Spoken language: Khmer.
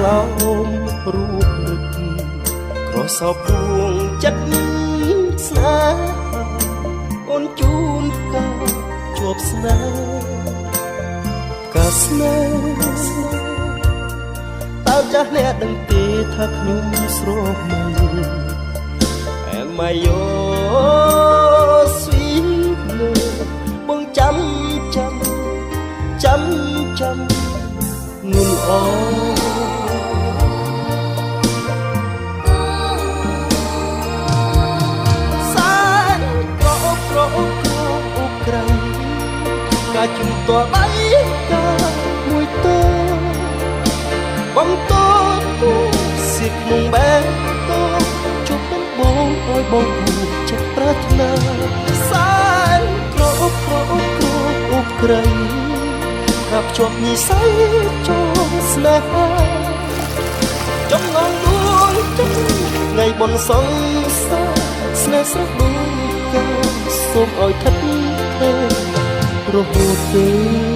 ឡោមរូបរឹកក្រសោបដួងចិត្តស្នេហាអូនជូនកាជាប់ស្នេហ៍កាស្នេហ៍តើចាស់អ្នកដឹងទេថាខ្ញុំស្រមៃអែម៉ាយ៉ូស្វីលើបងចាំងុនអសានក៏អបក្រអបក្រៃការជំទាស់ដៃកាមួយតើបងតើសៀកក្នុងបែបតើជប់ដំបងឲ្យបងចិត្តប្រាថ្នាសានក្រអបក្រៃថាភ្ជាប់និស័យចូលស្នេហាចំណងដួងចិត្តថ្ងៃបុណ្យសង្សារស្នេហ៍ស្រស់ដូចកាសូមឲ្យថិតថេររហូតទេ